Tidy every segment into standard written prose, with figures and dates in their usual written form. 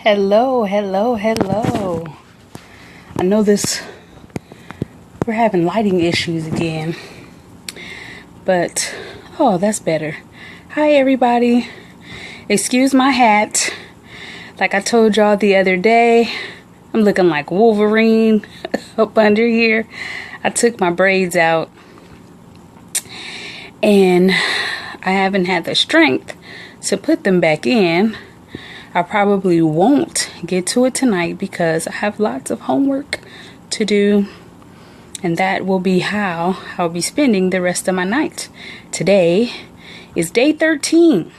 Hello, hello, hello. I know we're having lighting issues again, but oh, that's better. Hi, everybody. Excuse my hat. Like I told y'all the other day, I'm looking like Wolverine up under here. I took my braids out and I haven't had the strength to put them back in. I probably won't get to it tonight because I have lots of homework to do, and that will be how I'll be spending the rest of my night. Today is day 13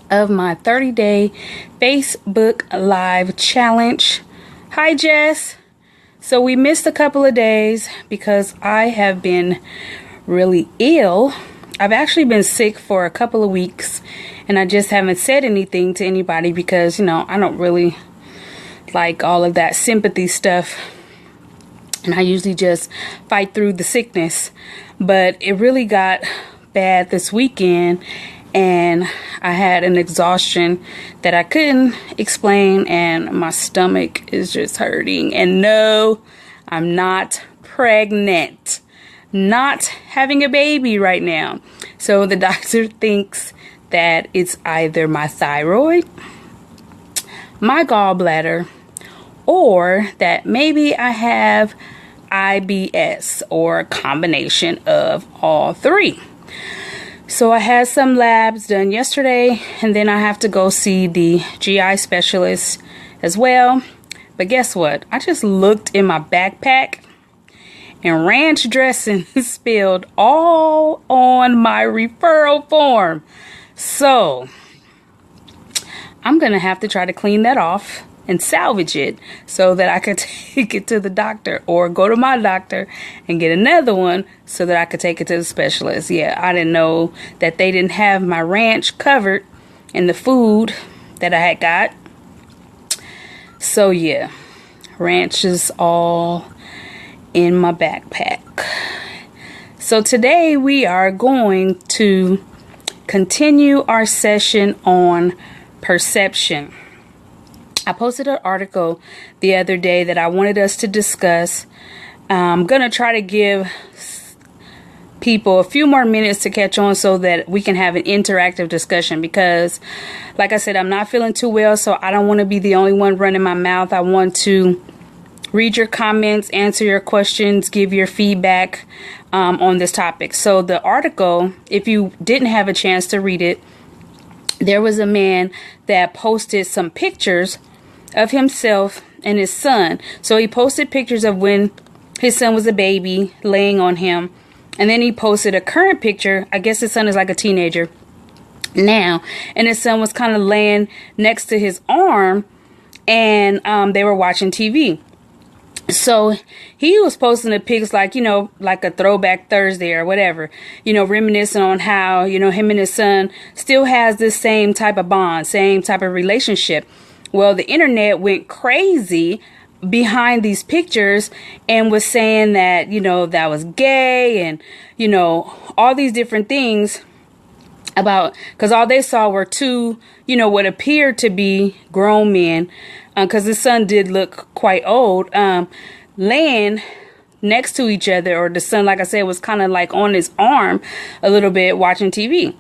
of my 30-day Facebook Live challenge. Hi, Jess. So we missed a couple of days because I have been really ill. I've actually been sick for a couple of weeks, and I just haven't said anything to anybody because, I don't really like all of that sympathy stuff. And I usually just fight through the sickness. But it really got bad this weekend, and I had an exhaustion that I couldn't explain, and my stomach is just hurting. And no, I'm not pregnant. Not having a baby right now. So the doctor thinks that it's either my thyroid, my gallbladder, or that maybe I have IBS, or a combination of all three. So I had some labs done yesterday, and then I have to go see the GI specialist as well. But guess what? I just looked in my backpack, and ranch dressing spilled all on my referral form. So I'm going to have to try to clean that off and salvage it so that I could take it to the doctor, or go to my doctor and get another one so that I could take it to the specialist. Yeah, I didn't know that they didn't have my ranch covered in the food that I had got. So yeah, ranch is all in my backpack. So today we are going to continue our session on perception. I posted an article the other day that I wanted us to discuss. I'm going to try to give people a few more minutes to catch on so that we can have an interactive discussion, because like I said, I'm not feeling too well, so I don't want to be the only one running my mouth. I want to read your comments, answer your questions, give your feedback on this topic. So the article, if you didn't have a chance to read it, there was a man that posted some pictures of himself and his son. So he posted pictures of when his son was a baby laying on him. And then he posted a current picture. I guess his son is like a teenager now. And his son was kind of laying next to his arm, and they were watching TV. So he was posting the pics like, like a throwback Thursday or whatever, reminiscing on how, him and his son still has this same type of bond, same type of relationship. Well, the internet went crazy behind these pictures and was saying that, that was gay and, all these different things about, because all they saw were two, what appeared to be grown men, because his son did look quite old, laying next to each other, or the son, like I said, was kind of like on his arm a little bit watching TV.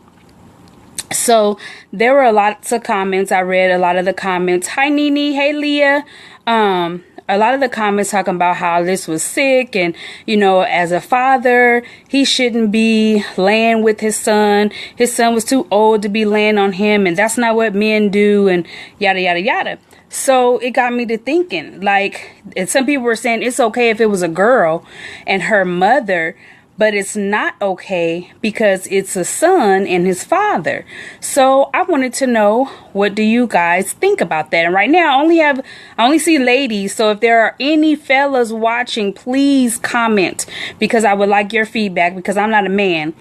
So there were lots of comments. I read a lot of the comments. Hi, Nene. Hey, Leah. A lot of the comments talking about how this was sick, and, as a father, he shouldn't be laying with his son. His son was too old to be laying on him, and that's not what men do, and yada, yada, yada. So it got me to thinking, and some people were saying it's okay if it was a girl and her mother, but it's not okay because it's a son and his father. So I wanted to know, what do you guys think about that? And right now I only see ladies. So if there are any fellas watching, please comment, because I would like your feedback, because I'm not a man,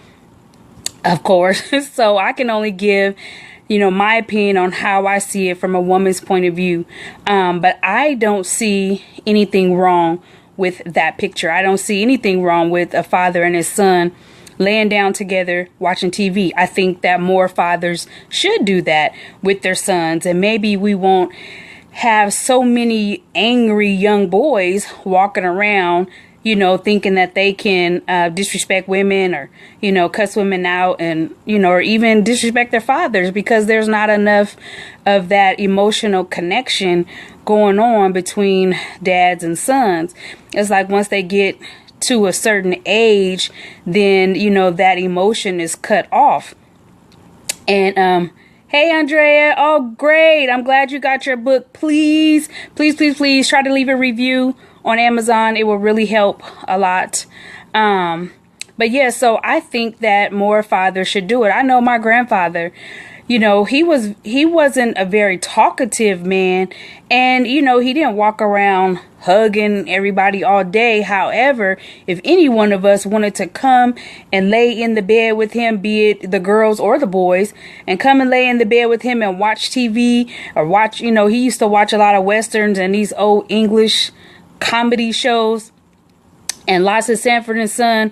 of course. So I can only give, my opinion on how I see it from a woman's point of view. But I don't see anything wrong with that picture. I don't see anything wrong with a father and his son laying down together, watching TV. I think that more fathers should do that with their sons, and maybe we won't have so many angry young boys walking around, thinking that they can disrespect women, or, cuss women out, and, or even disrespect their fathers, because there's not enough of that emotional connection going on between dads and sons. It's like once they get to a certain age, then, that emotion is cut off. And, hey, Andrea. Oh, great. I'm glad you got your book. Please, please, please, please try to leave a review on Amazon. It will really help a lot. But yeah, so I think that more fathers should do it. I know my grandfather, he wasn't a very talkative man, and, he didn't walk around hugging everybody all day. However, if any one of us wanted to come and lay in the bed with him, be it the girls or the boys, and come and lay in the bed with him and watch TV, or watch, he used to watch a lot of Westerns and these old English comedy shows and lots of Sanford and Son.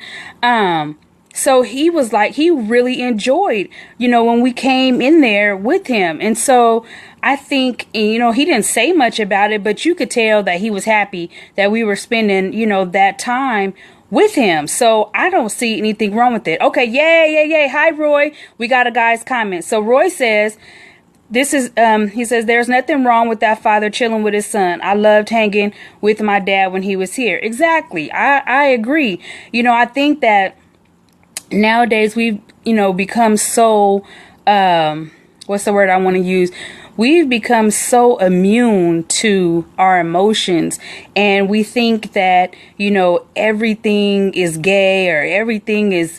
So he was like, he really enjoyed, when we came in there with him. And so I think, he didn't say much about it, but you could tell that he was happy that we were spending, that time with him. So I don't see anything wrong with it. Okay. Yay. Hi, Roy. We got a guy's comment. So Roy says, he says, there's nothing wrong with that father chilling with his son. I loved hanging with my dad when he was here. Exactly. I agree. I think that nowadays we've, become so, what's the word I want to use? We've become so immune to our emotions, and we think that, everything is gay, or everything is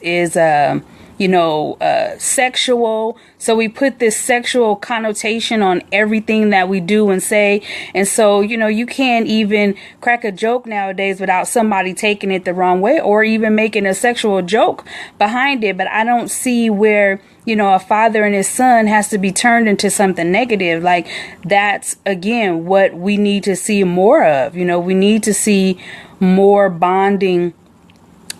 sexual. So we put this sexual connotation on everything that we do and say. And so, you can't even crack a joke nowadays without somebody taking it the wrong way, or even making a sexual joke behind it. But I don't see where, a father and his son has to be turned into something negative. Like, that's, again, what we need to see more of. We need to see more bonding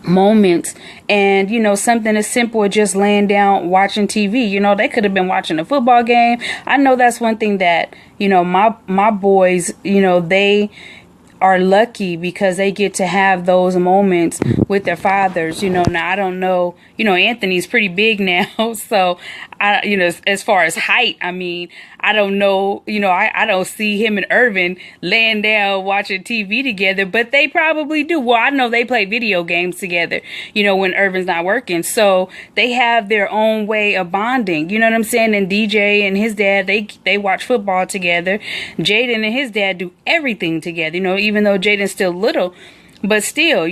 moments, and something as simple as just laying down watching TV. They could have been watching a football game. I know that's one thing that my boys, they are lucky because they get to have those moments with their fathers. Now I don't know, Anthony's pretty big now, so I, as far as height, I mean, I don't know, I don't see him and Irvin laying down watching TV together, but they probably do. Well, I know they play video games together, when Irvin's not working. So they have their own way of bonding. You know what I'm saying? And DJ and his dad, they watch football together. Jaden and his dad do everything together, even though Jaden's still little, but still,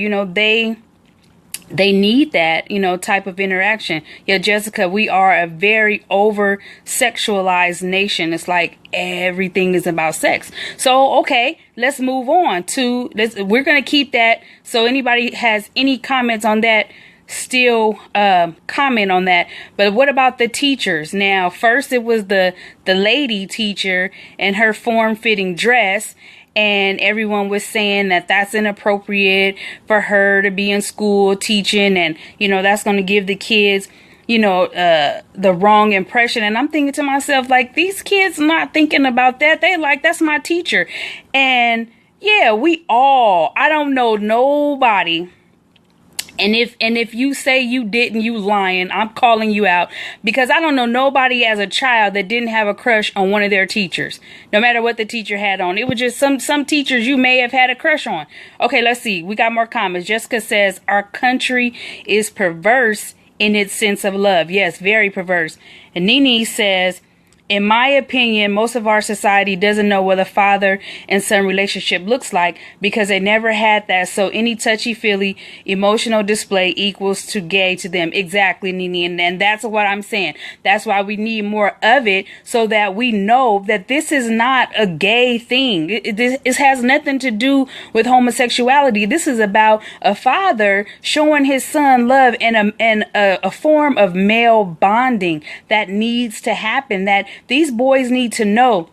they need that, type of interaction. Yeah, Jessica, we are a very over sexualized nation. It's like everything is about sex. So, okay, let's move on to this. We're going to keep that. So anybody has any comments on that, still comment on that. But what about the teachers? Now, first it was the lady teacher and her form-fitting dress. And everyone was saying that that's inappropriate for her to be in school teaching. And, that's going to give the kids, the wrong impression. And I'm thinking to myself, like, these kids not thinking about that. They like, that's my teacher. And yeah, I don't know nobody. And if you say you didn't, you lying. I'm calling you out, because I don't know nobody as a child that didn't have a crush on one of their teachers, no matter what the teacher had on. It was just some teachers you may have had a crush on. Okay, let's see. We got more comments. Jessica says, our country is perverse in its sense of love. Yes, very perverse. And Nene says, in my opinion, most of our society doesn't know what a father and son relationship looks like, because they never had that. So any touchy-feely emotional display equals to gay to them. Exactly, Nene. And that's what I'm saying. That's why we need more of it, so that we know that this is not a gay thing. It has nothing to do with homosexuality. This is about a father showing his son love, and a form of male bonding that needs to happen, that these boys need to know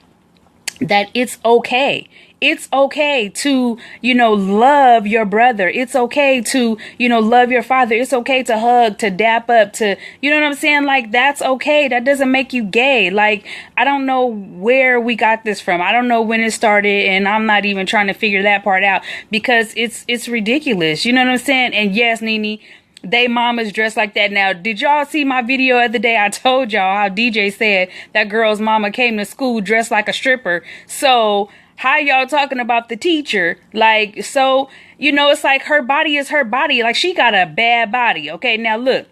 that it's okay. It's okay to, love your brother. It's okay to, love your father. It's okay to hug, to dap up, to, you know what I'm saying? Like, that's okay. That doesn't make you gay. Like, I don't know where we got this from. I don't know when it started, and I'm not even trying to figure that part out because it's ridiculous. You know what I'm saying? And yes, Nene, they mamas dress like that. Now, did y'all see my video of the day? I told y'all how DJ said that girl's mama came to school dressed like a stripper. So how y'all talking about the teacher? Like, so, it's like her body is her body. Like, she got a bad body. Okay, now look.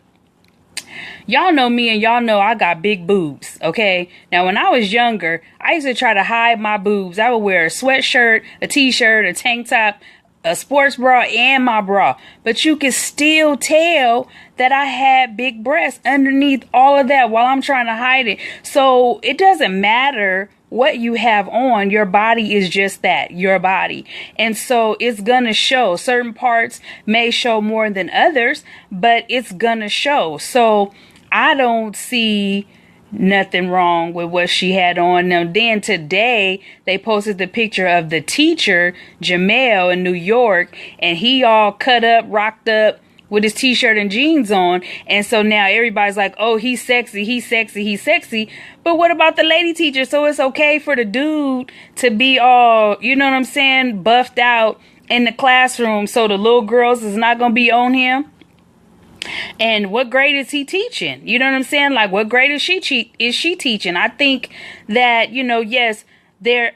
Y'all know me and y'all know I got big boobs, okay? Now, when I was younger, I used to try to hide my boobs. I would wear a sweatshirt, a t-shirt, a tank top, a sports bra, and my bra. But you can still tell that I had big breasts underneath all of that while I'm trying to hide it. So it doesn't matter what you have on. Your body is just that, your body. And so it's gonna show. Certain parts may show more than others, but it's gonna show. So I don't see nothing wrong with what she had on. Now, then today they posted the picture of the teacher, Jamel, in New York, and he all cut up, rocked up with his t-shirt and jeans on. And so now everybody's like, oh, he's sexy, he's sexy, he's sexy. But what about the lady teacher? So it's okay for the dude to be all, you know what I'm saying, buffed out in the classroom, so the little girls is not going to be on him? And what grade is he teaching? You know what I'm saying? Like, what grade is she teaching? I think that, yes, there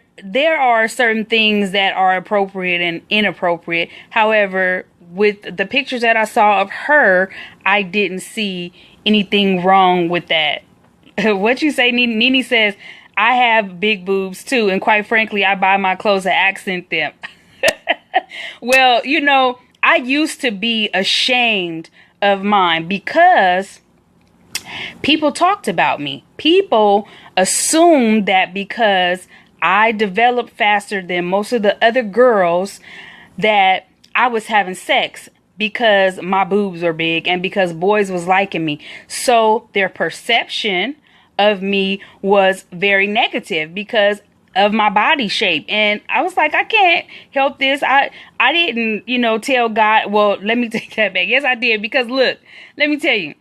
are certain things that are appropriate and inappropriate. However, with the pictures that I saw of her, I didn't see anything wrong with that. What you say, Nene says, I have big boobs too. And quite frankly, I buy my clothes to accent them. Well, I used to be ashamed of mine because people talked about me. People assumed that because I developed faster than most of the other girls that I was having sex because my boobs were big and because boys was liking me. So their perception of me was very negative because of my body shape. And I was like, I can't help this. I didn't, tell God. Well, let me take that back. Yes, I did. Because look, let me tell you,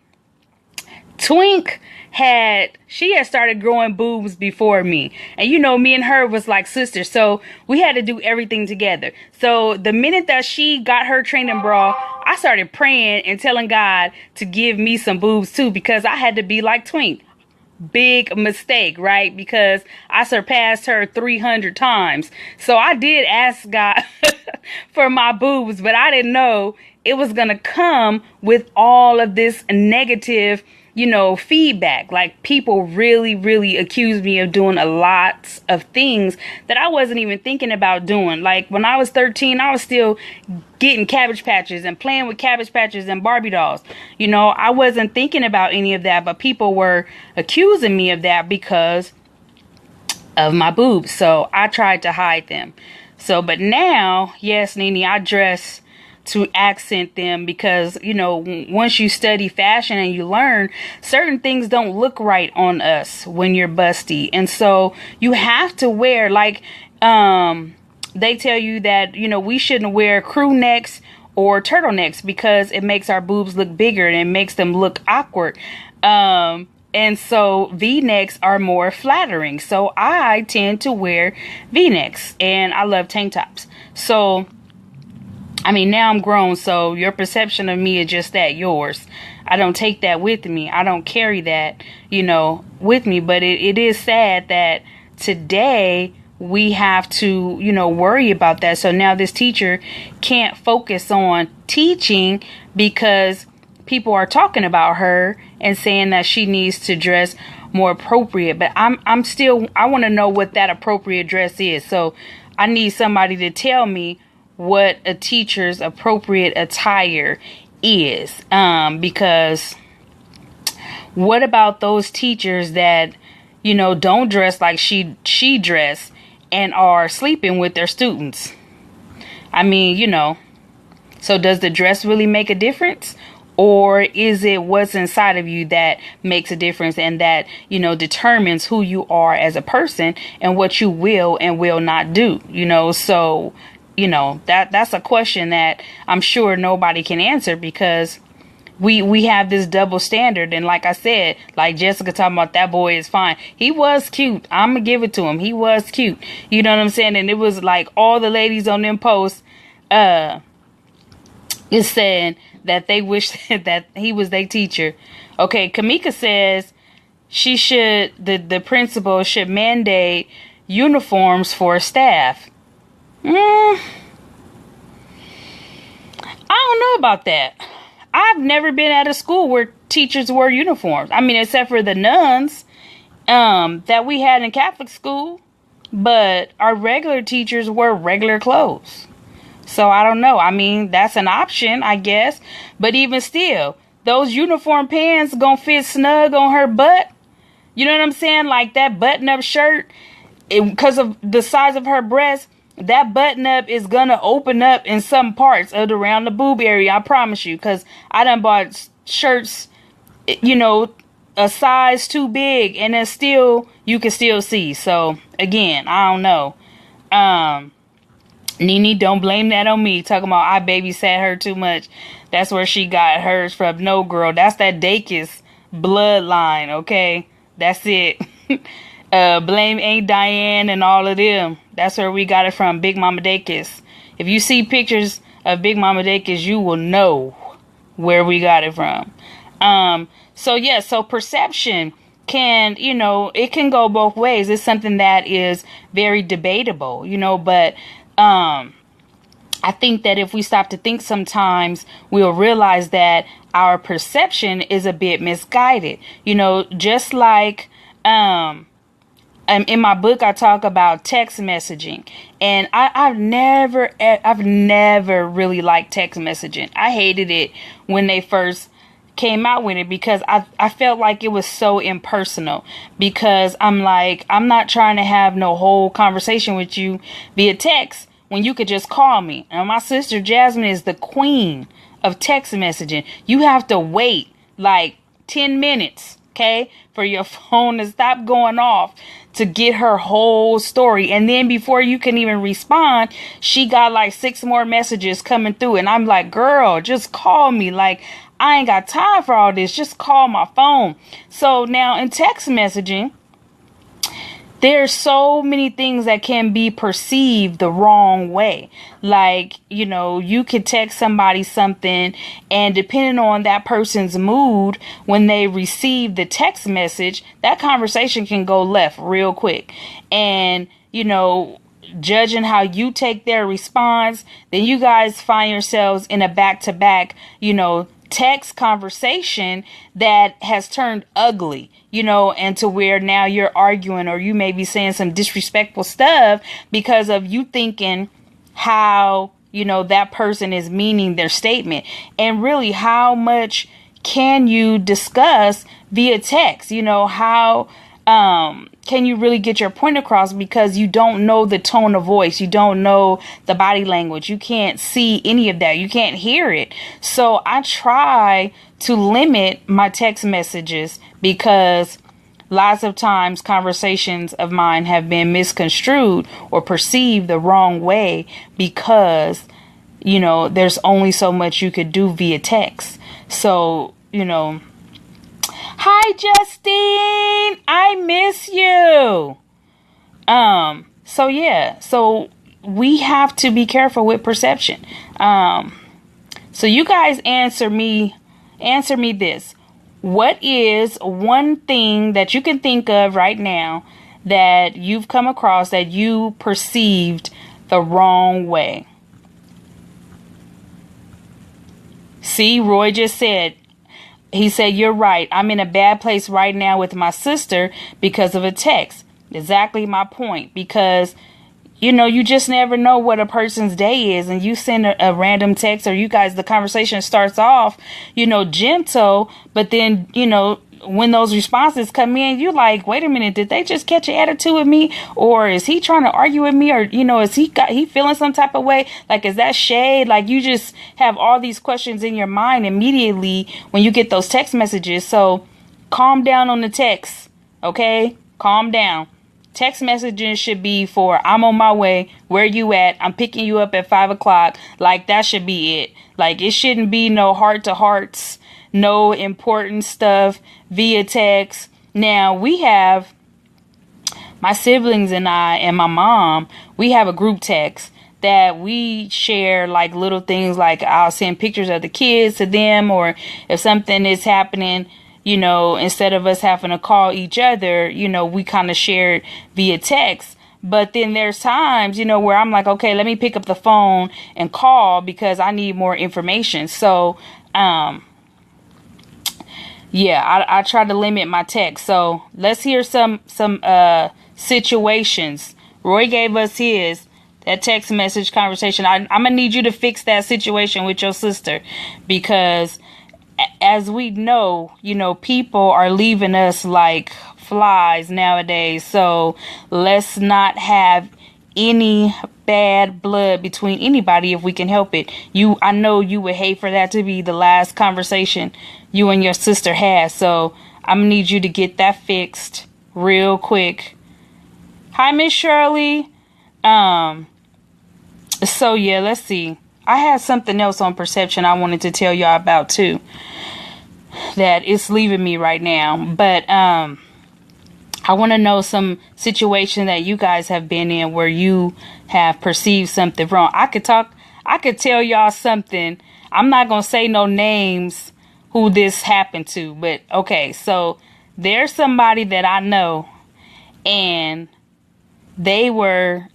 Twink she had started growing boobs before me. And me and her was like sisters. So we had to do everything together. So the minute that she got her training bra, I started praying and telling God to give me some boobs too, because I had to be like Twink. Big mistake, right? Because I surpassed her 300 times. So I did ask God for my boobs, but I didn't know it was going to come with all of this negative, feedback. Like, people really, really accused me of doing a lot of things that I wasn't even thinking about doing. Like, when I was 13, I was still getting Cabbage Patches and playing with Cabbage Patches and Barbie dolls. I wasn't thinking about any of that, but people were accusing me of that because of my boobs. So I tried to hide them. So, but now, yes, Nene, I dress to accent them because, once you study fashion and you learn, certain things don't look right on us when you're busty. And so you have to wear, like, they tell you that, we shouldn't wear crew necks or turtlenecks because it makes our boobs look bigger and it makes them look awkward. And so V-necks are more flattering. So I tend to wear V-necks and I love tank tops. So now I'm grown, so your perception of me is just that, yours. I don't take that with me. I don't carry that, with me. But it is sad that today we have to, worry about that. So now this teacher can't focus on teaching because people are talking about her and saying that she needs to dress more appropriate. But I want to know what that appropriate dress is. So I need somebody to tell me what a teacher's appropriate attire is, because what about those teachers that don't dress like she dressed and are sleeping with their students? So does the dress really make a difference, Or is it what's inside of you that makes a difference and that, determines who you are as a person and what you will and will not do, So, that's a question that I'm sure nobody can answer, because we have this double standard. And like I said, like Jessica talking about, that boy is fine. He was cute. I'm gonna give it to him. He was cute. You know what I'm saying? And it was like all the ladies on them posts, is saying that they wish that he was their teacher. Okay, Kamika says the principal should mandate uniforms for staff. I don't know about that. I've never been at a school where teachers wore uniforms. I mean, except for the nuns that we had in Catholic school. But our regular teachers wear regular clothes. So I don't know. I mean, that's an option, I guess. But even still, those uniform pants gonna fit snug on her butt. You know what I'm saying? Like that button-up shirt, because of the size of her breast, that button-up is gonna open up in some parts of around the boob area. I promise you. Because I done bought shirts, a size too big, and then still, you can still see. So, again, I don't know. Nene, don't blame that on me. Talking about I babysat her too much. That's where she got hers from. No, girl. That's that Dacus bloodline, okay? That's it. Blame Aunt Diane and all of them. That's where we got it from. Big Mama Dacus. If you see pictures of Big Mama Dacus, you will know where we got it from. So perception can, it can go both ways. It's something that is very debatable, but I think that if we stop to think sometimes, we'll realize that our perception is a bit misguided. Just like in my book, I talk about text messaging, and I've never really liked text messaging. I hated it when they first came out with it, because I felt like it was so impersonal, because I'm like, I'm not trying to have no whole conversation with you via text when you could just call me. And my sister Jasmine is the queen of text messaging. You have to wait like 10 minutes, okay, for your phone to stop going off to get her whole story. And then before you can even respond, she got like 6 more messages coming through. And I'm like, girl, just call me. Like, I ain't got time for all this. Just call my phone. So now in text messaging, there's so many things that can be perceived the wrong way. Like, you could text somebody something, and depending on that person's mood, when they receive the text message, that conversation can go left real quick. And, judging how you take their response, then you guys find yourselves in a back-to-back, text conversation that has turned ugly, and to where now you're arguing, or you may be saying some disrespectful stuff because of you thinking how, that person is meaning their statement. And really, how much can you discuss via text? How can you really get your point across, because you don't know the tone of voice, you don't know the body language, you can't see any of that, you can't hear it. So I try to limit my text messages, because lots of times conversations of mine have been misconstrued or perceived the wrong way, because there's only so much you could do via text. So hi, Justine. I miss you. So we have to be careful with perception. So you guys answer me this. What is one thing that you can think of right now that you've come across that you perceived the wrong way? See, Roy just said, he said, you're right. I'm in a bad place right now with my sister because of a text. Exactly my point. Because, you just never know what a person's day is. And you send a random text, or you guys, the conversation starts off, gentle. But then, when those responses come in, you like, wait a minute, did they just catch an attitude with me? Or is he trying to argue with me? Or, is he feeling some type of way? Like, is that shade? Like, you just have all these questions in your mind immediately when you get those text messages. So calm down on the text. Okay? Calm down. Text messaging should be for, I'm on my way. Where you at? I'm picking you up at 5 o'clock. Like, that should be it. Like, it shouldn't be no heart to hearts, no important stuff via text. Now, we have, my siblings and I and my mom, we have a group text that we share, like, little things, like I'll send pictures of the kids to them, or if something is happening, instead of us having to call each other, we kind of share it via text. But then there's times, where I'm like, okay, let me pick up the phone and call because I need more information. So, I try to limit my text. So let's hear some situations. Roy gave us that text message conversation. I'm going to need you to fix that situation with your sister, because as we know, people are leaving us like flies nowadays. So let's not have any bad blood between anybody if we can help it. I know you would hate for that to be the last conversation you and your sister had. So I'm gonna need you to get that fixed real quick. Hi, Miss Shirley. So yeah, let's see. I had something else on perception I wanted to tell y'all about too, that it's leaving me right now. But I want to know some situation that you guys have been in where you have perceived something wrong. I could tell y'all something. I'm not going to say no names who this happened to, but okay. So there's somebody that I know, and they were,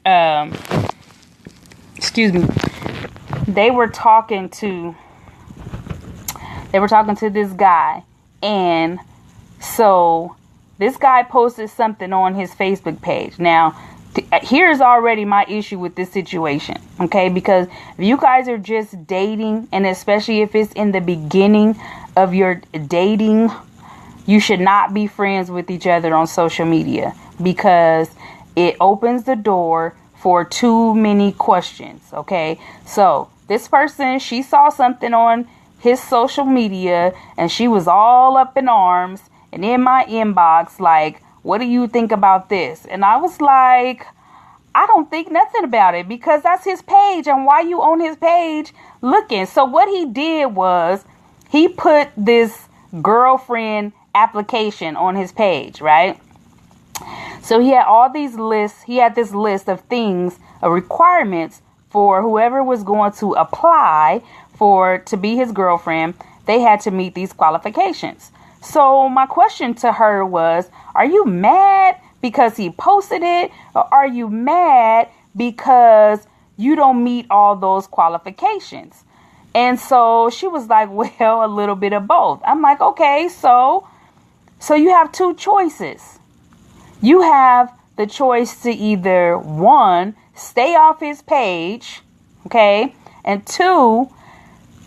they were talking to this guy, and so this guy posted something on his Facebook page. Now, here's already my issue with this situation, okay? Because if you guys are just dating, and especially if it's in the beginning of your dating, you should not be friends with each other on social media, because it opens the door for too many questions, okay? So this person, she saw something on his social media, and she was all up in arms and in my inbox like, what do you think about this? And I was like, I don't think nothing about it, because that's his page, and why you on his page looking? So what he did was he put this girlfriend application on his page, right? So he had all these lists. He had this list of things, requirements for whoever was going to apply to be his girlfriend. They had to meet these qualifications. So my question to her was, are you mad because he posted it, or are you mad because you don't meet all those qualifications? And so she was like, well, a little bit of both. I'm like, okay, so you have two choices. You have the choice to either, one, stay off his page, okay, and two,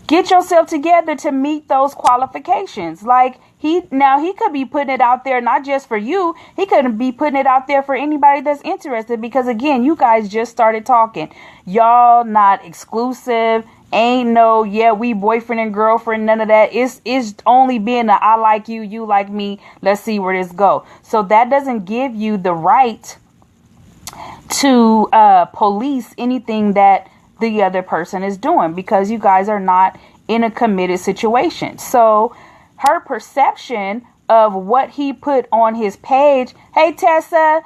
get yourself together to meet those qualifications. Like, he could be putting it out there not just for you. He could be putting it out there for anybody that's interested, because again, you guys just started talking. Y'all not exclusive. Ain't no, we boyfriend and girlfriend, none of that. It's only being a I like you, you like me. Let's see where this go. So that doesn't give you the right to police anything that the other person is doing, because you guys are not in a committed situation. So her perception of what he put on his page, hey Tessa,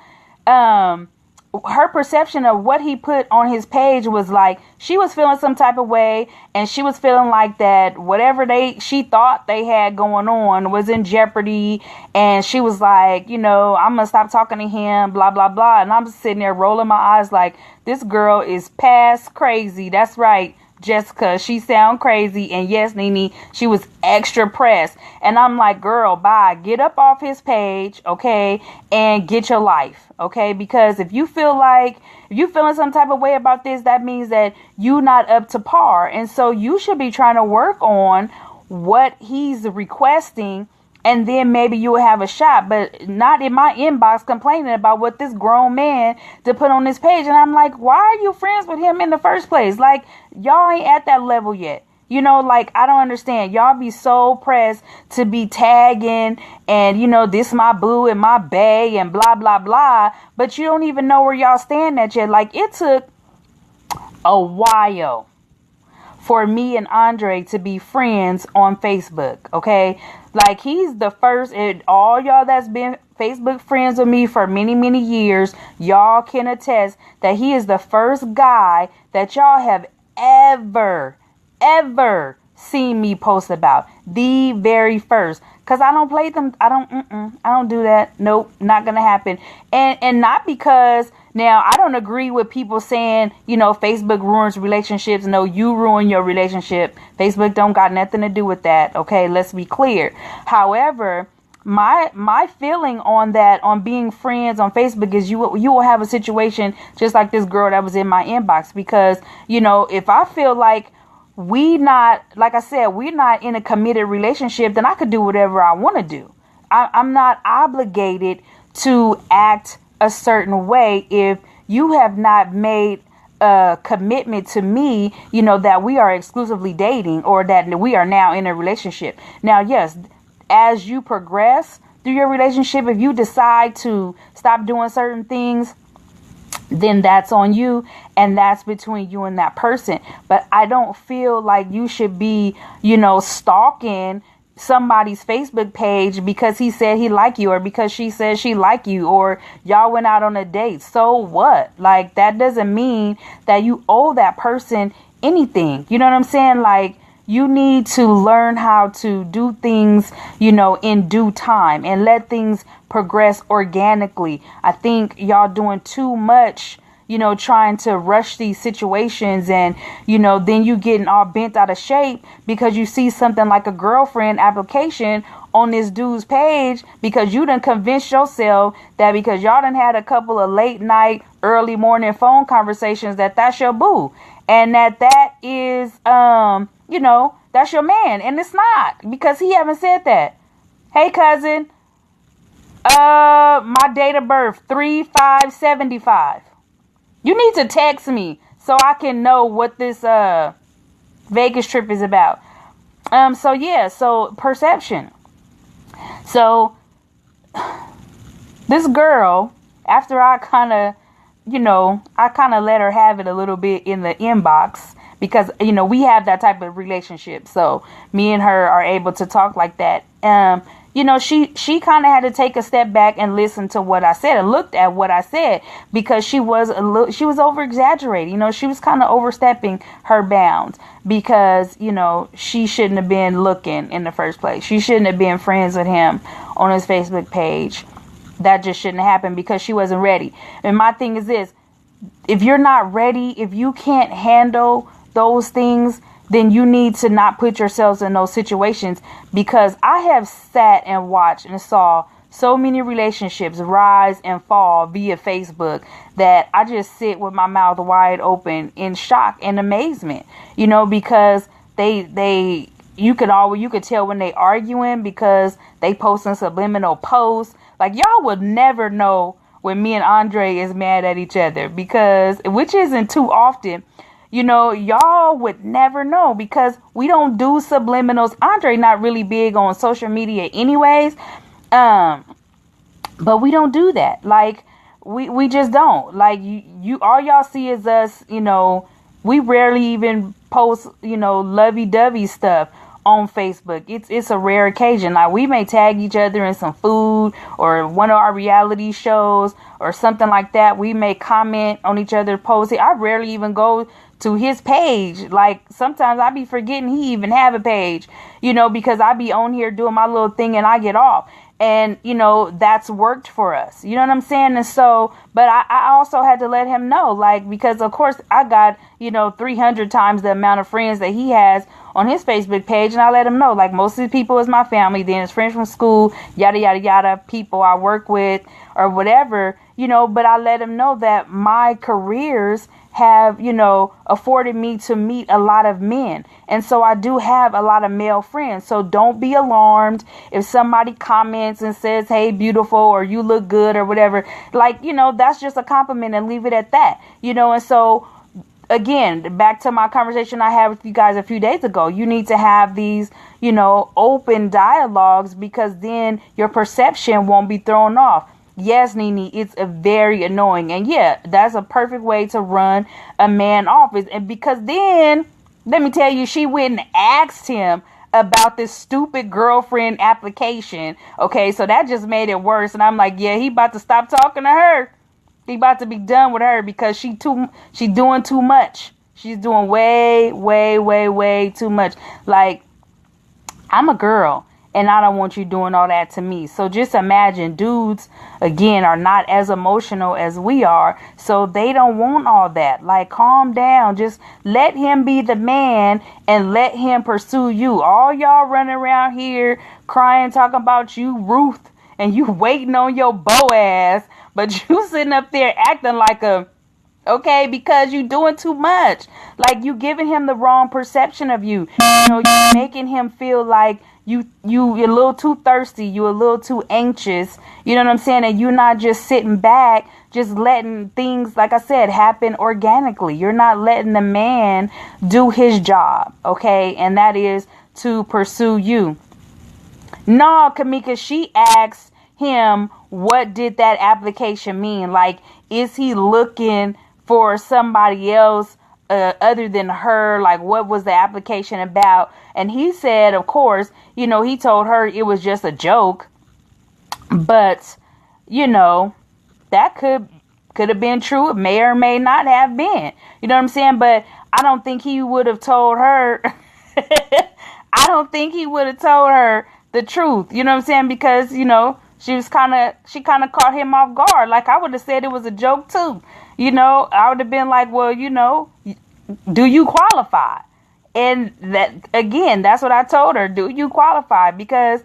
her perception of what he put on his page was like, she was feeling some type of way, and she was feeling like that whatever she thought they had going on was in jeopardy, and she was like, I'm gonna stop talking to him, blah blah blah. And I'm sitting there rolling my eyes like, this girl is past crazy. That's right, Jessica, she sound crazy. And yes, Nene, she was extra pressed. And I'm like, girl, bye, get up off his page, okay, and get your life, okay? Because if you feeling some type of way about this, that means that you not up to par. And so you should be trying to work on what he's requesting and then maybe you will have a shot, but not in my inbox complaining about what this grown man to put on this page. And I'm like, why are you friends with him in the first place? Like, y'all ain't at that level yet. You know, like, I don't understand. Y'all be so pressed to be tagging and, you know, this my boo and my bae and blah, blah, blah. But you don't even know where y'all stand at yet. Like, it took a while for me and Andre to be friends on Facebook. Okay. Like, he's the first, and all y'all that's been Facebook friends with me for many, many years, y'all can attest that he is the first guy that y'all have ever seen me post about. The very first. Because I don't play them. I don't do that. Nope, not gonna happen. And not because, now, I don't agree with people saying, you know, Facebook ruins relationships. No, you ruin your relationship. Facebook don't got nothing to do with that. Okay, let's be clear. However, my feeling on that, on being friends on Facebook, is you will have a situation just like this girl that was in my inbox. Because, you know, if I feel like we're not in a committed relationship, then I could do whatever I want to do. I'm not obligated to act a certain way if you have not made a commitment to me, you know, that we are exclusively dating or that we are now in a relationship. Now, yes, as you progress through your relationship, if you decide to stop doing certain things, then that's on you, and that's between you and that person. But I don't feel like you should be, you know, stalking somebody's Facebook page because he said he like you, or because she said she like you, or y'all went out on a date. So what? Like, that doesn't mean that you owe that person anything. You know what I'm saying? Like, you need to learn how to do things, you know, in due time and let things progress organically. I think y'all doing too much, you know, trying to rush these situations, and, you know, then you getting all bent out of shape because you see something like a girlfriend application on this dude's page because you done convinced yourself that because y'all done had a couple of late night, early morning phone conversations that that's your boo, and that is, you know, that's your man. And it's not, because he haven't said that. Hey, cousin, my date of birth, 3/5/75. You need to text me so I can know what this Vegas trip is about. So yeah, so perception. So this girl, after I kind of let her have it a little bit in the inbox, because, you know, we have that type of relationship. So me and her are able to talk like that. You know, she kind of had to take a step back and listen to what I said and looked at what I said, because she was over exaggerating. You know, she was kind of overstepping her bounds, because, you know, she shouldn't have been looking in the first place. She shouldn't have been friends with him on his Facebook page. That just shouldn't have happened, because she wasn't ready. And my thing is this: if you're not ready, if you can't handle those things, then you need to not put yourselves in those situations. Because I have sat and watched and saw so many relationships rise and fall via Facebook that I just sit with my mouth wide open in shock and amazement, you know, because you could tell when they arguing, because they posting subliminal posts. Like, y'all would never know when me and Andre is mad at each other, because, which isn't too often. You know, y'all would never know, because we don't do subliminals. Andre not really big on social media anyways. But we don't do that. Like, we just don't. Like, you all y'all see is us, you know, we rarely even post, you know, lovey-dovey stuff on Facebook. It's a rare occasion. Like, we may tag each other in some food or one of our reality shows or something like that. We may comment on each other's posts. I rarely even go to his page. Like, sometimes I be forgetting he even have a page, you know, because I be on here doing my little thing and I get off. And, you know, that's worked for us. You know what I'm saying? And so, but I also had to let him know, like, because of course I got, you know, 300 times the amount of friends that he has on his Facebook page, and I let him know, like, most of the people is my family, then it's friends from school, yada, yada, yada, people I work with or whatever, but I let him know that my careers have, afforded me to meet a lot of men. And so I do have a lot of male friends. So don't be alarmed if somebody comments and says, hey, beautiful, or you look good or whatever. Like, that's just a compliment, and leave it at that, and so again, back to my conversation I had with you guys a few days ago, you need to have these, open dialogues, because then your perception won't be thrown off. Yes, Nene, it's a very annoying. And yeah, that's a perfect way to run a man off. And because then, let me tell you, she went and asked him about this stupid girlfriend application. Okay, so that just made it worse. And I'm like, yeah, he about to stop talking to her. He about to be done with her, because she doing too much. She's doing way, way, way, way too much. Like, I'm a girl, and I don't want you doing all that to me. So just imagine, dudes, again, are not as emotional as we are. So they don't want all that. Like, calm down. Just let him be the man and let him pursue you. All y'all running around here crying, talking about you, Ruth, and you waiting on your Boaz. But you sitting up there acting like okay, because you doing too much. Like, you giving him the wrong perception of you. You're making him feel like you're a little too thirsty. You're a little too anxious. You know what I'm saying? And you're not just sitting back, just letting things, like I said, happen organically. You're not letting the man do his job, okay? And that is to pursue you. No, Kamika, she asked him, what did that application mean? Like, is he looking for somebody else other than her? Like, what was the application about? And he said, of course, he told her it was just a joke. But, that could have been true. It may or may not have been. You know what I'm saying? But I don't think he would have told her. I don't think he would have told her the truth. You know what I'm saying? Because, she kind of caught him off guard. Like, I would have said it was a joke too. I would have been like, well, do you qualify? And that, again, that's what I told her. Do you qualify? Because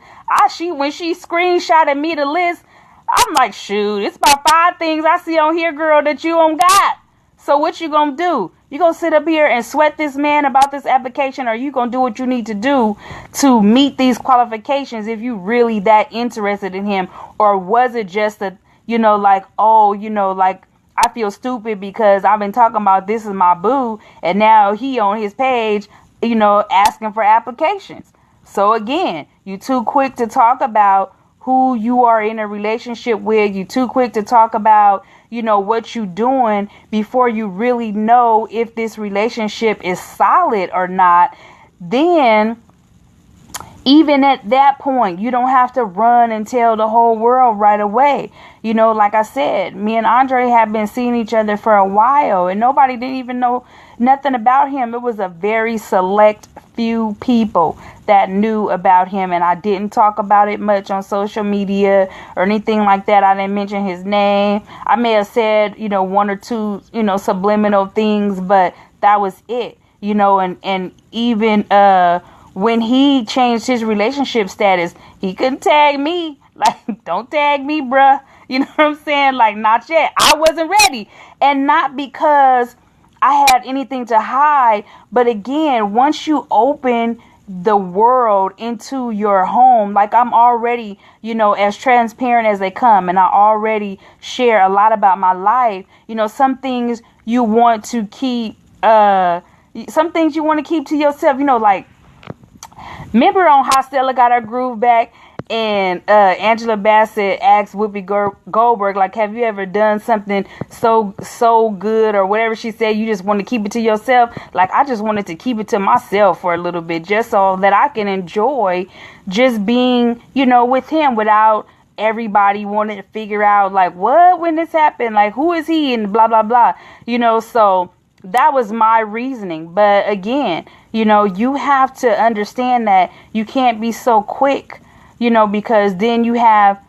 when she screenshotted me the list, I'm like, shoot, it's about 5 things I see on here, girl, that you don't got. So what you gonna do? You gonna sit up here and sweat this man about this application, or you gonna do what you need to do to meet these qualifications if you really that interested in him? Or was it just I feel stupid because I've been talking about this is my boo, and now he on his page, asking for applications. So again, you too quick to talk about who you are in a relationship with. You too quick to talk about, what you doing before you really know if this relationship is solid or not. Then even at that point, you don't have to run and tell the whole world right away. Like I said, me and Andre have been seeing each other for a while, and nobody didn't even know nothing about him. It was a very select few people that knew about him, and I didn't talk about it much on social media or anything like that. I didn't mention his name. I may have said, 1 or 2, subliminal things, but that was it, and even, when he changed his relationship status, he couldn't tag me. Like, don't tag me, bruh. You know what I'm saying? Like, not yet. I wasn't ready. And not because I had anything to hide. But again, once you open the world into your home, like, I'm already, as transparent as they come. And I already share a lot about my life. Some things you want to keep, to yourself, like, remember on How Stella Got Her Groove Back, and Angela Bassett asked Whoopi Goldberg, like, have you ever done something so good, or whatever she said, you just want to keep it to yourself? Like, I just wanted to keep it to myself for a little bit, just so that I can enjoy just being, with him, without everybody wanting to figure out, like, when this happened, like, who is he, and blah, blah, blah, so that was my reasoning. But again, you have to understand that you can't be so quick, because then you have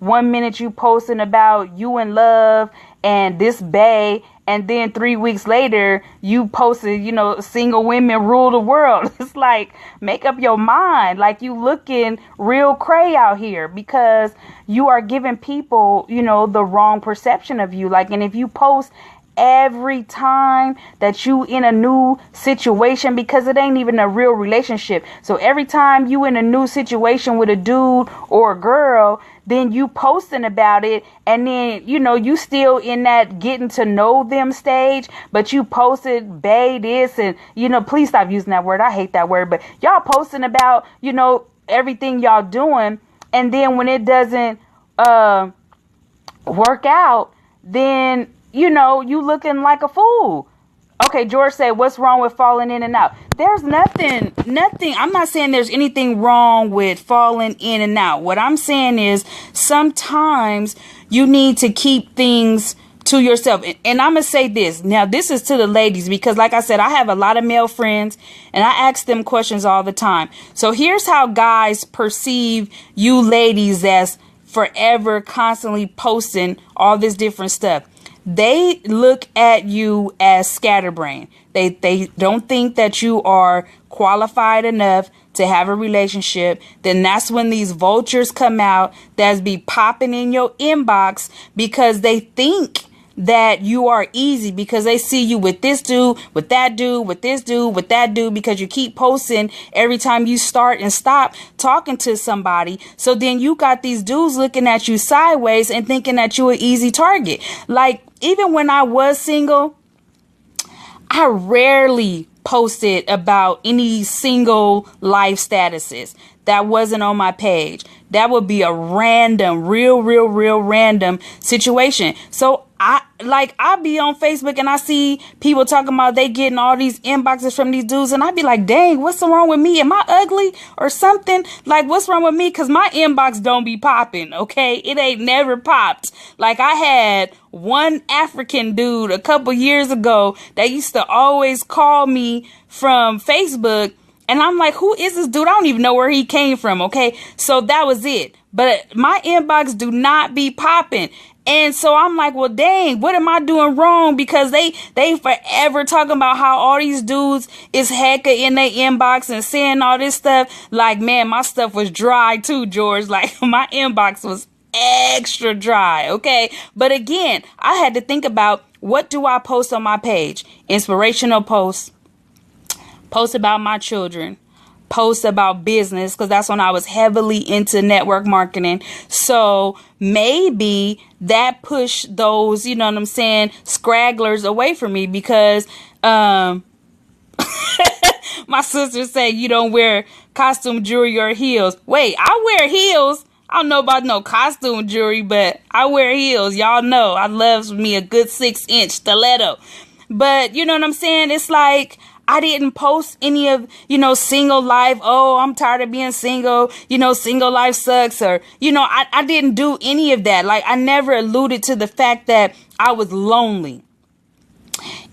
1 minute you posting about you in love, and this bae, and then 3 weeks later you posted, single women rule the world. It's like, make up your mind. Like, you looking real cray out here because you are giving people, the wrong perception of you. Like, and if you post every time that you in a new situation, because it ain't even a real relationship. So every time you in a new situation with a dude or a girl, then you posting about it, and then, you still in that getting to know them stage, but you posted bae this, and, please stop using that word. I hate that word, but y'all posting about, everything y'all doing. And then when it doesn't work out, then, you looking like a fool. Okay, George said, what's wrong with falling in and out? There's nothing. I'm not saying there's anything wrong with falling in and out. What I'm saying is sometimes you need to keep things to yourself. And I'm going to say this. Now, this is to the ladies, because like I said, I have a lot of male friends and I ask them questions all the time. So here's how guys perceive you ladies as forever constantly posting all this different stuff. They look at you as scatterbrained. They don't think that you are qualified enough to have a relationship. Then that's when these vultures come out that's be popping in your inbox because they think that you are easy, because they see you with this dude, with that dude, with this dude, with that dude, because you keep posting every time you start and stop talking to somebody. So then you got these dudes looking at you sideways and thinking that you're an easy target. Like, even when I was single, I rarely posted about any single life statuses that wasn't on my page. That would be a random, real random situation. So I be on Facebook and I see people talking about they getting all these inboxes from these dudes, and I be like, dang, what's wrong with me? Am I ugly or something? Like, what's wrong with me? Cause my inbox don't be popping. Okay. It ain't never popped. Like, I had one African dude a couple years ago that used to always call me from Facebook. And I'm like, who is this dude? I don't even know where he came from. Okay. So that was it. But my inbox do not be popping. And so I'm like, well, dang, what am I doing wrong? Because they forever talking about how all these dudes is hecka in their inbox and saying all this stuff. Like, man, my stuff was dry too, George. Like, my inbox was extra dry. Okay. But again, I had to think about, what do I post on my page? Inspirational posts, posts about my children, posts about business, because that's when I was heavily into network marketing. So maybe that pushed those, you know what I'm saying, scragglers away from me, because my sister said you don't wear costume jewelry or heels. Wait, I wear heels. I don't know about no costume jewelry, but I wear heels. Y'all know I love me a good 6-inch stiletto. But you know what I'm saying? It's like, I didn't post any of, single life. Oh, I'm tired of being single. Single life sucks. Or, I didn't do any of that. Like, I never alluded to the fact that I was lonely.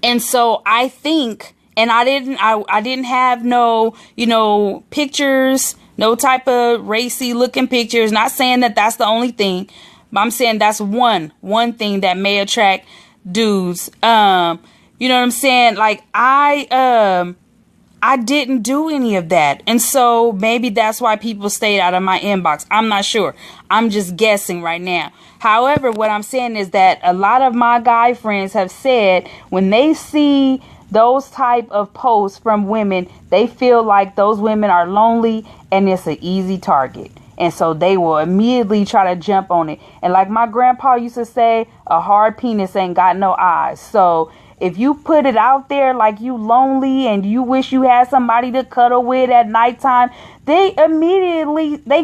And so I think, and I didn't have no, pictures, no type of racy looking pictures. Not saying that that's the only thing, but I'm saying that's one thing that may attract dudes. You know what I'm saying? Like, I didn't do any of that. And so maybe that's why people stayed out of my inbox. I'm not sure. I'm just guessing right now. However, what I'm saying is that a lot of my guy friends have said when they see those type of posts from women, they feel like those women are lonely and it's an easy target. And so they will immediately try to jump on it. And like my grandpa used to say, a hard penis ain't got no eyes. So if you put it out there like you lonely and you wish you had somebody to cuddle with at nighttime, they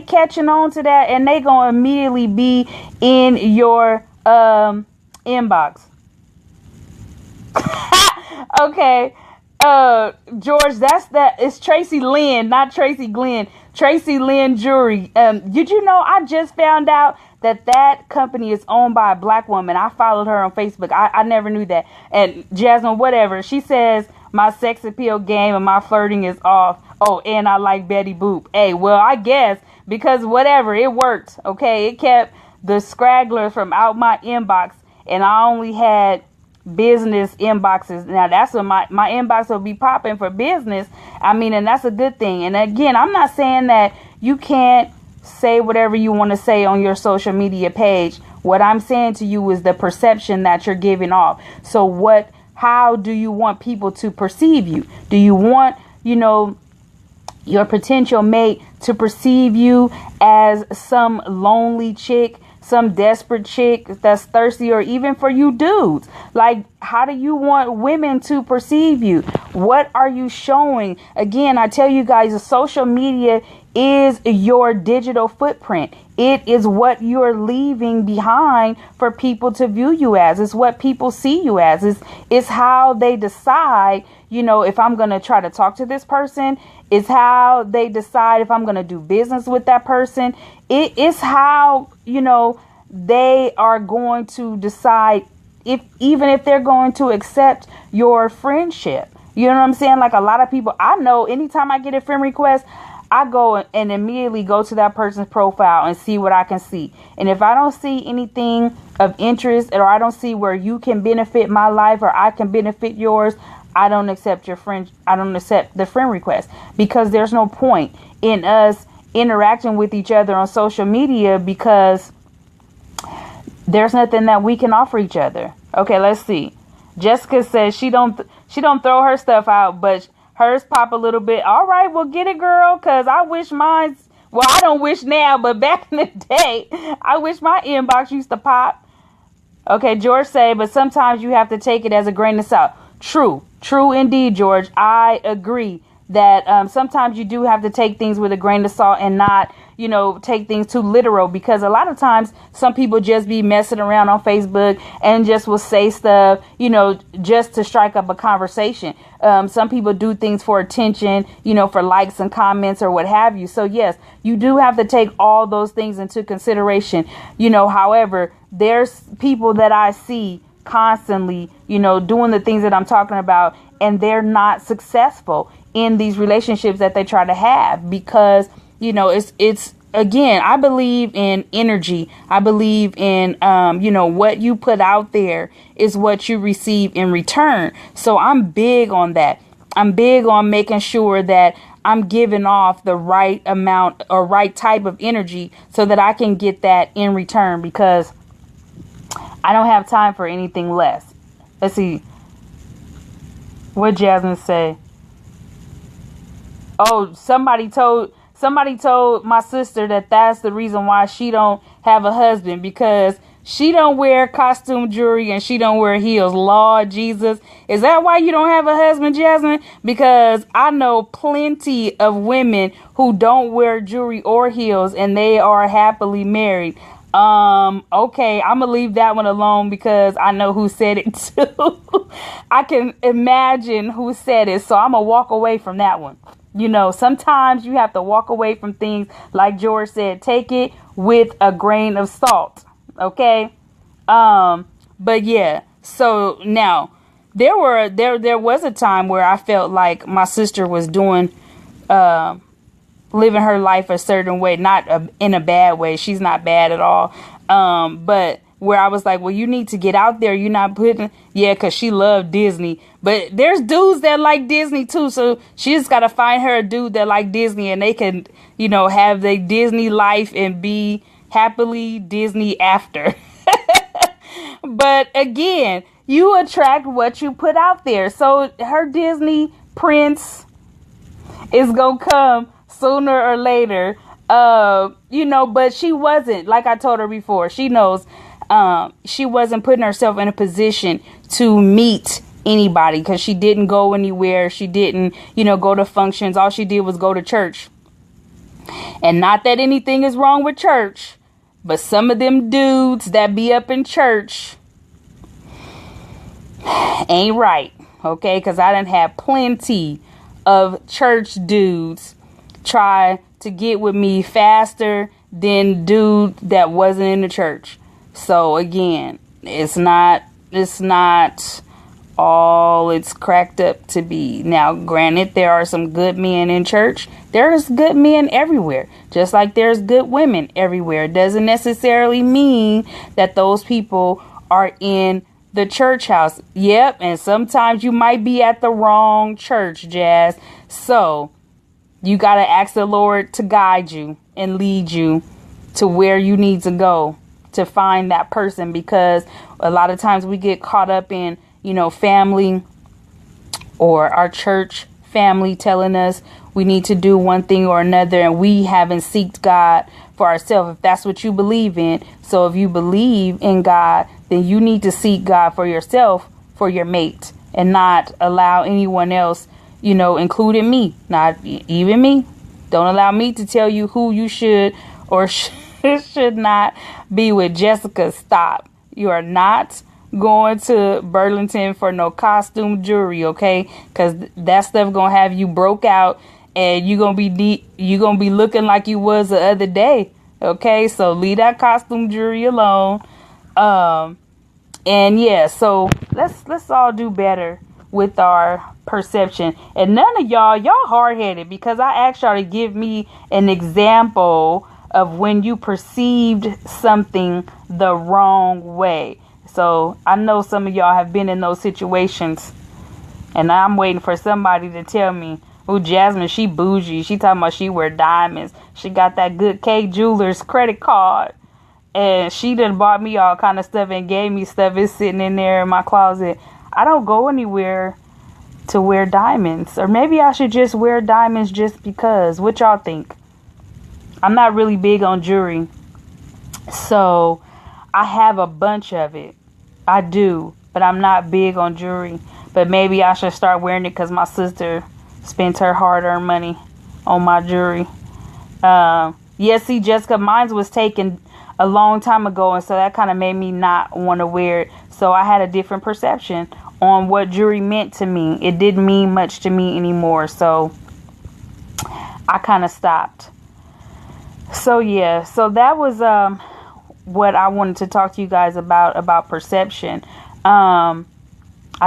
catching on to that, and they gonna immediately be in your inbox. Okay. George, it's Tracy Lynn, not Tracy Glenn. Tracy Lynn Jewelry. Did you know I just found out that company is owned by a black woman? I followed her on Facebook. I never knew that. And Jasmine, whatever, she says my sex appeal game and my flirting is off. Oh, and I like Betty Boop. Hey, well, I guess because whatever, it worked. Okay, it kept the scragglers from out my inbox. and I only had business inboxes. Now that's what my inbox will be popping for business. I mean, and that's a good thing. And again, I'm not saying that you can't say whatever you want to say on your social media page. What I'm saying to you is the perception that you're giving off. So how do you want people to perceive you? Do you want, your potential mate to perceive you as some lonely chick, some desperate chick that's thirsty, or even for you dudes? Like, how do you want women to perceive you? What are you showing? Again, I tell you guys, the social media is your digital footprint. It is what you're leaving behind for people to view you as. It's what people see you as. It's how they decide, if I'm going to try to talk to this person. It's how they decide if I'm going to do business with that person. It is how, they are going to decide even if they're going to accept your friendship. You know what I'm saying? Like, a lot of people I know, anytime I get a friend request, I go and immediately go to that person's profile and see what I can see. And if I don't see anything of interest, or I don't see where you can benefit my life or I can benefit yours, I don't accept your friend. I don't accept the friend request, because there's no point in us interacting with each other on social media, because there's nothing that we can offer each other. Okay, let's see. Jessica says she don't throw her stuff out, but hers pop a little bit. All right, well, get it, girl, because I wish mine's, well, I don't wish now, but back in the day, I wish my inbox used to pop. Okay, George say, but sometimes you have to take it as a grain of salt. True indeed, George. I agree that sometimes you do have to take things with a grain of salt and not, take things too literal, because a lot of times some people just be messing around on Facebook and just will say stuff, just to strike up a conversation. Some people do things for attention, for likes and comments or what have you. So, yes, you do have to take all those things into consideration. However, there's people that I see constantly, doing the things that I'm talking about, and they're not successful in these relationships that they try to have, because, it's again, I believe in energy. I believe in, what you put out there is what you receive in return. So I'm big on that. I'm big on making sure that I'm giving off the right amount or right type of energy so that I can get that in return, because I don't have time for anything less. Let's see. What Jasmine say? Oh, somebody told my sister that that's the reason why she don't have a husband, because she don't wear costume jewelry and she don't wear heels. Lord Jesus. Is that why you don't have a husband, Jasmine? Because I know plenty of women who don't wear jewelry or heels and they are happily married. Okay, I'm gonna leave that one alone, because I know who said it too. I can imagine who said it, so I'm gonna walk away from that one. Sometimes you have to walk away from things, like George said, take it with a grain of salt. Okay. But yeah, so now there was a time where I felt like my sister was doing, living her life a certain way, not in a bad way. She's not bad at all. But where I was like, well, you need to get out there. You're not putting, because she loved Disney. But there's dudes that like Disney too. So she just got to find her a dude that like Disney, and they can, have their Disney life and be happily Disney after. But again, you attract what you put out there. So her Disney prince is going to come sooner or later. But she wasn't, like I told her before, she knows, she wasn't putting herself in a position to meet anybody, because she didn't go anywhere. She didn't, go to functions. All she did was go to church. And not that anything is wrong with church, but some of them dudes that be up in church ain't right. Okay, because I done had plenty of church dudes try to get with me faster than dude that wasn't in the church. So again, it's not all it's cracked up to be. Now, granted, there are some good men in church. There's good men everywhere, just like there's good women everywhere. It doesn't necessarily mean that those people are in the church house. Yep, and sometimes you might be at the wrong church, Jazz. So you got to ask the Lord to guide you and lead you to where you need to go to find that person, because a lot of times we get caught up in, family or our church family telling us we need to do one thing or another, and we haven't seeked God for ourselves, if that's what you believe in. So if you believe in God, then you need to seek God for yourself, for your mate, and not allow anyone else, including me, not even me. Don't allow me to tell you who you should or should not be with. Jessica, stop. You are not going to Burlington for no costume jewelry, okay? Because that stuff gonna have you broke out, and you gonna be looking like you was the other day, okay? So leave that costume jewelry alone. And yeah, so let's all do better with our perception. And none of y'all hard-headed, because I asked y'all to give me an example of when you perceived something the wrong way. So I know some of y'all have been in those situations, and I'm waiting for somebody to tell me, oh, Jasmine, she bougie. She talking about she wear diamonds. She got that good K Jewelers credit card, and she done bought me all kind of stuff and gave me stuff. It's sitting in there in my closet. I don't go anywhere to wear diamonds, or maybe I should just wear diamonds just because. What y'all think? I'm not really big on jewelry, so I have a bunch of it. I do, but I'm not big on jewelry. But maybe I should start wearing it because my sister spent her hard-earned money on my jewelry. See, Jessica, mine was taken a long time ago, and so that kind of made me not want to wear it. So I had a different perception on what jewelry meant to me. It didn't mean much to me anymore, so I kind of stopped. So yeah, so that was what I wanted to talk to you guys about perception. I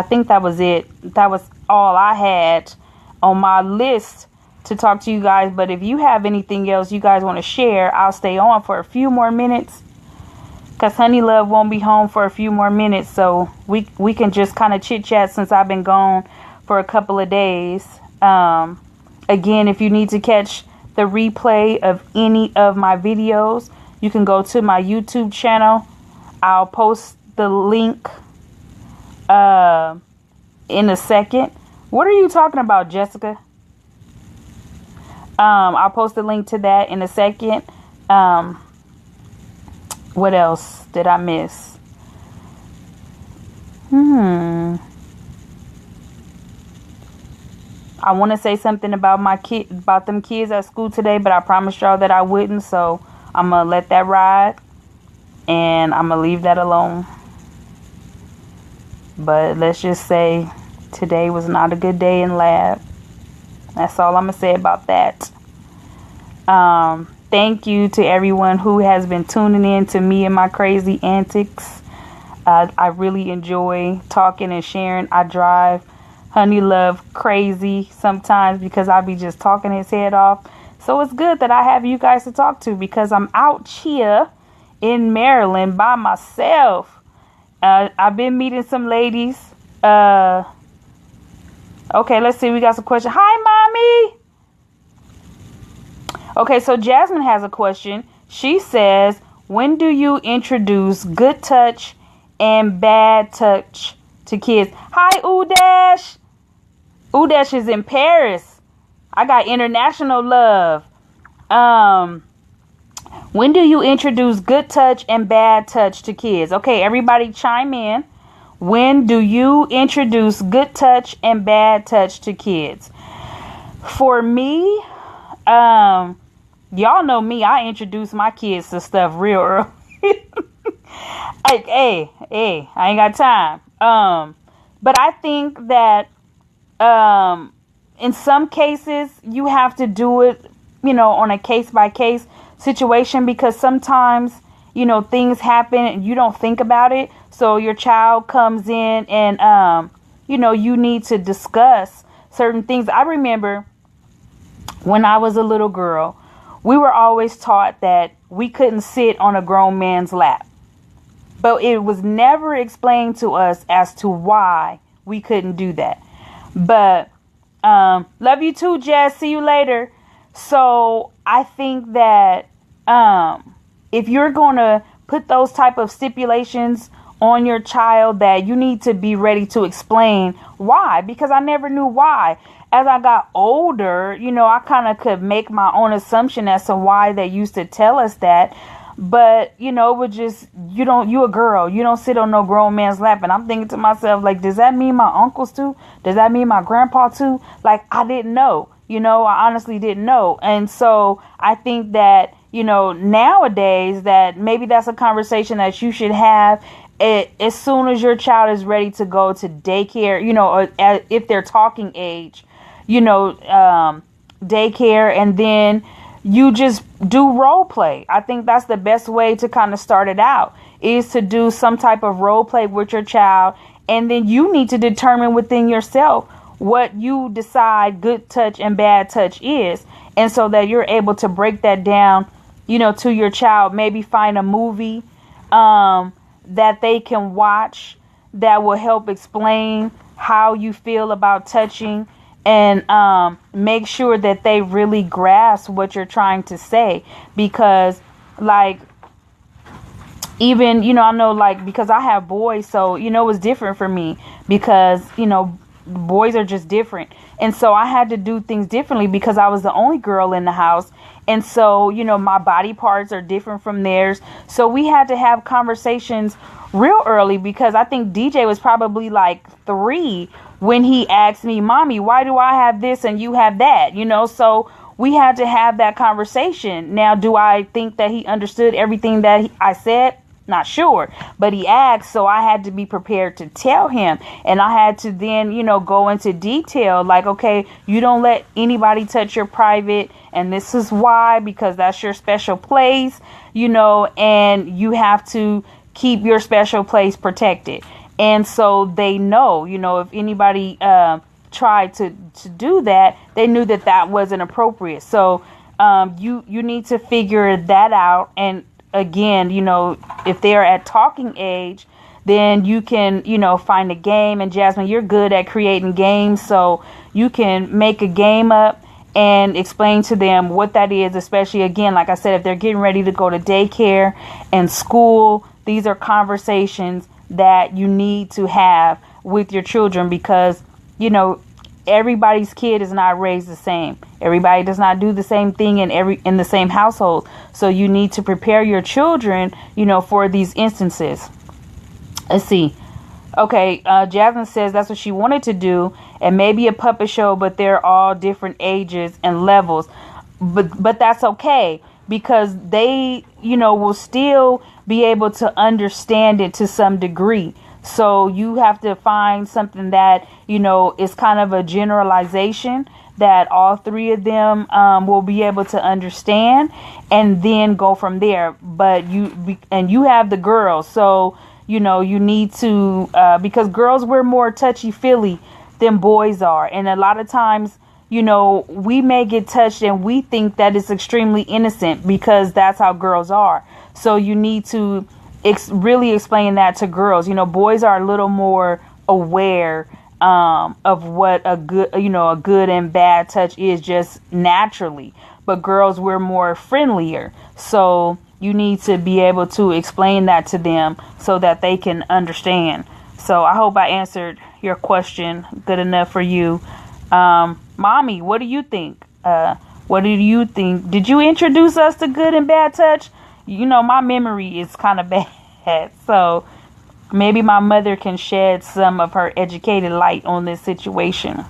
think that was it. That was all I had on my list to talk to you guys. But if you have anything else you guys want to share, I'll stay on for a few more minutes, because Honey Love won't be home for a few more minutes. So we can just kind of chit chat since I've been gone for a couple of days. Again, if you need to catch the replay of any of my videos, you can go to my YouTube channel. I'll post the link in a second. What are you talking about, Jessica? I'll post a link to that in a second. What else did I miss? I want to say something about about them kids at school today, but I promised y'all that I wouldn't, so I'm going to let that ride, and I'm going to leave that alone. But let's just say today was not a good day in lab. That's all I'm going to say about that. Thank you to everyone who has been tuning in to me and my crazy antics. I really enjoy talking and sharing. I drive Honey Love crazy sometimes because I be just talking his head off. So it's good that I have you guys to talk to, because I'm out here in Maryland by myself. I've been meeting some ladies. Okay, let's see. We got some questions. Hi, Mommy. Okay, so Jasmine has a question. She says, when do you introduce good touch and bad touch to kids? Hi, Udash. Udash is in Paris. I got international love. When do you introduce good touch and bad touch to kids? Okay, everybody chime in. When do you introduce good touch and bad touch to kids? For me, y'all know me. I introduce my kids to stuff real early. Like, hey, I ain't got time. But I think that in some cases you have to do it, on a case by case situation, because sometimes, things happen and you don't think about it. So your child comes in and, you need to discuss certain things. I remember when I was a little girl, we were always taught that we couldn't sit on a grown man's lap. but it was never explained to us as to why we couldn't do that. But love you too, Jess. See you later. So I think that if you're going to put those type of stipulations on your child, that you need to be ready to explain why, because I never knew why. As I got older, I kind of could make my own assumption as to why they used to tell us that. But, it would just, you a girl, you don't sit on no grown man's lap. And I'm thinking to myself, like, does that mean my uncles too? Does that mean my grandpa too? Like, I didn't know, I honestly didn't know. And so I think that, nowadays, that maybe that's a conversation that you should have as soon as your child is ready to go to daycare, or if they're talking age, daycare, and then you just do role play. I think that's the best way to kind of start it out, is to do some type of role play with your child. And then you need to determine within yourself what you decide good touch and bad touch is. And so that you're able to break that down, to your child. Maybe find a movie that they can watch that will help explain how you feel about touching, and make sure that they really grasp what you're trying to say. Because, like, even, I know, like, because I have boys, so, it's different for me, because, boys are just different. And so I had to do things differently because I was the only girl in the house. And so, my body parts are different from theirs. So we had to have conversations real early, because I think DJ was probably like 3 when he asked me, Mommy, why do I have this and you have that? So we had to have that conversation. Now, do I think that he understood everything that I said? Not sure, but he asked, so I had to be prepared to tell him. And I had to then, go into detail, like, okay, you don't let anybody touch your private, and this is why, because that's your special place, and you have to keep your special place protected. And so they know, if anybody tried to do that, they knew that that wasn't appropriate. So you need to figure that out. And again, if they're at talking age, then you can, find a game. And Jasmine, you're good at creating games, so you can make a game up and explain to them what that is, especially, again, like I said, if they're getting ready to go to daycare and school. These are conversations that you need to have with your children, because, everybody's kid is not raised the same. Everybody does not do the same thing in the same household. So you need to prepare your children, for these instances. Let's see. Okay, Jasmine says that's what she wanted to do, and maybe a puppet show, but they're all different ages and levels. But that's okay, because they, will still be able to understand it to some degree. So you have to find something that, is kind of a generalization that all 3 of them will be able to understand, and then go from there. But you have the girls, so you need to, because girls were more touchy-feely than boys are. And a lot of times, we may get touched and we think that it's extremely innocent, because that's how girls are. So you need to really explain that to girls. Boys are a little more aware of what a good and bad touch is, just naturally. But girls, we're more friendlier. So you need to be able to explain that to them so that they can understand. So I hope I answered your question good enough for you. Mommy, what do you think? What do you think? Did you introduce us to good and bad touch? My memory is kind of bad. So maybe my mother can shed some of her educated light on this situation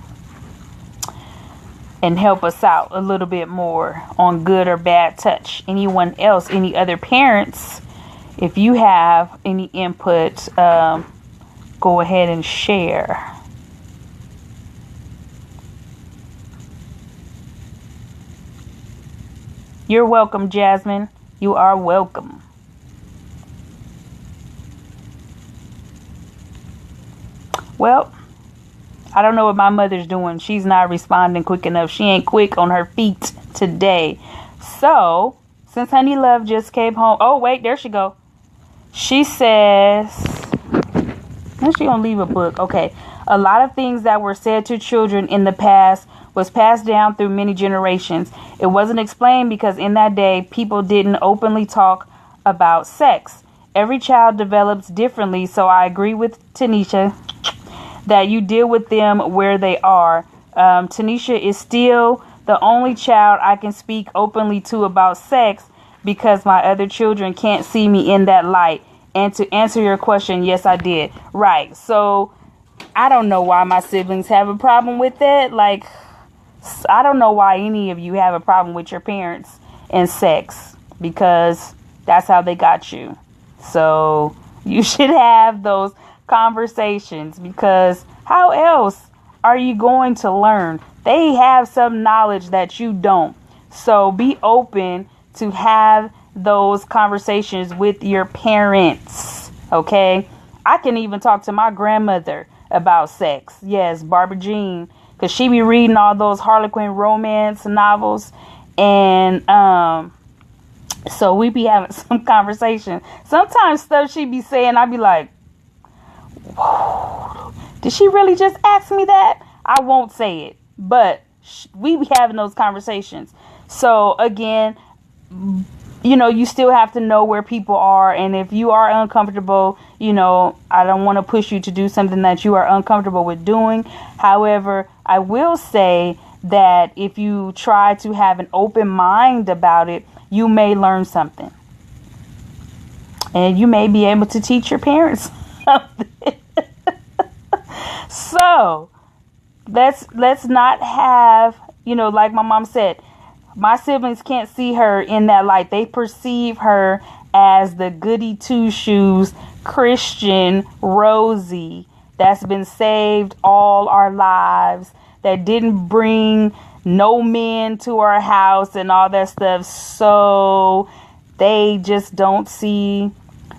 and help us out a little bit more on good or bad touch. Anyone else, any other parents, if you have any input, go ahead and share. You're welcome, Jasmine. You are welcome. Well, I don't know what my mother's doing. She's not responding quick enough. She ain't quick on her feet today. So, since Honey Love just came home. Oh, wait, there she go. She says, when's she gonna leave a book? Okay. A lot of things that were said to children in the past was passed down through many generations. It wasn't explained because in that day, people didn't openly talk about sex. Every child develops differently, so I agree with Tanisha that you deal with them where they are. Tanisha is still the only child I can speak openly to about sex because my other children can't see me in that light. And to answer your question, yes, I did. Right. So I don't know why my siblings have a problem with that. Like, I don't know why any of you have a problem with your parents and sex, because that's how they got you. So you should have those conversations, because how else are you going to learn? They have some knowledge that you don't. So be open to have those conversations with your parents. Okay. I can even talk to my grandmother about sex. Yes, Barbara Jean, because she be reading all those Harlequin romance novels. And so we be having some conversation. Sometimes stuff she be saying, I be like, whoa, did she really just ask me that? I won't say it, but we be having those conversations. So again, you know, you still have to know where people are. And if you are uncomfortable, you know, I don't want to push you to do something that you are uncomfortable with doing. However, I will say that if you try to have an open mind about it, you may learn something. And you may be able to teach your parents something. So let's not have, you know, like my mom said, my siblings can't see her in that light. They perceive her as the goody two shoes Christian Rosie that's been saved all our lives, that didn't bring no men to our house and all that stuff. So they just don't see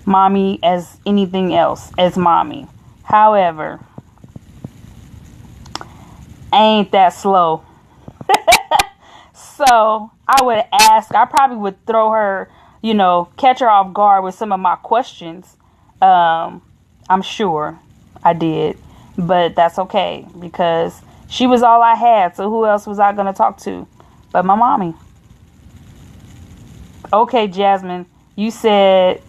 mommy as anything else as mommy. However, I ain't that slow. So I would ask, I probably would throw her, you know, catch her off guard with some of my questions. I'm sure I did, but that's okay, because she was all I had. So who else was I going to talk to but my mommy? Okay, Jasmine, you said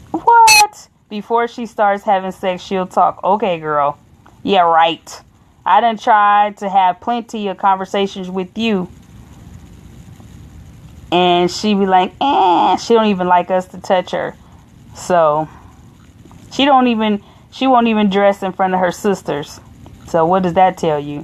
what? Before she starts having sex, she'll talk. Okay, girl. Yeah, right. I done tried to have plenty of conversations with you. And she be like, she don't even like us to touch her. So she won't even dress in front of her sisters. So what does that tell you?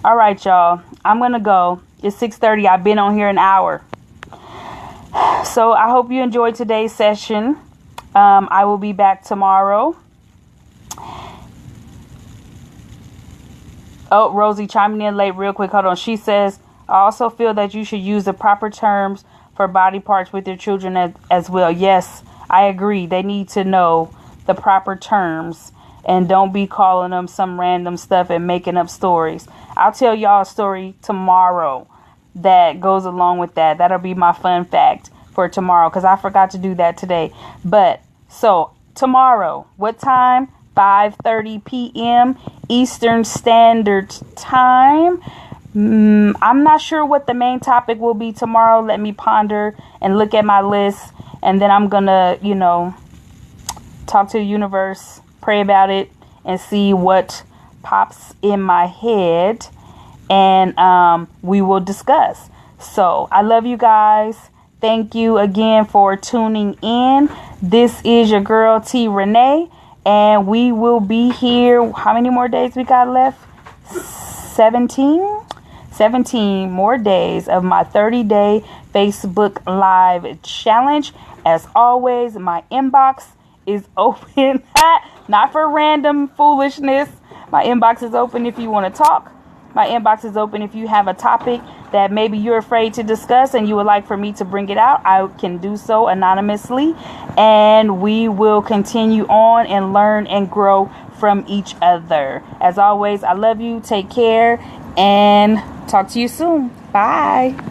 All right, y'all. I'm going to go. It's 6:30. I've been on here an hour. So I hope you enjoyed today's session. I will be back tomorrow. Oh, Rosie chiming in late real quick. Hold on. She says, I also feel that you should use the proper terms for body parts with your children as well. Yes, I agree. They need to know the proper terms, and don't be calling them some random stuff and making up stories. I'll tell y'all a story tomorrow that goes along with that. That'll be my fun fact for tomorrow, because I forgot to do that today. But so tomorrow, what time? 5:30 p.m. Eastern Standard Time. I'm not sure what the main topic will be tomorrow. Let me ponder and look at my list. And then I'm going to, you know, talk to the universe, pray about it, and see what pops in my head. And we will discuss. So I love you guys. Thank you again for tuning in. This is your girl, T. Renee. And we will be here. How many more days we got left? 17? 17 more days of my 30-day Facebook Live challenge. As always, my inbox is open. Not for random foolishness. My inbox is open if you want to talk. My inbox is open if you have a topic that maybe you're afraid to discuss and you would like for me to bring it out. I can do so anonymously, and we will continue on and learn and grow from each other. As always, I love you. Take care and talk to you soon. Bye.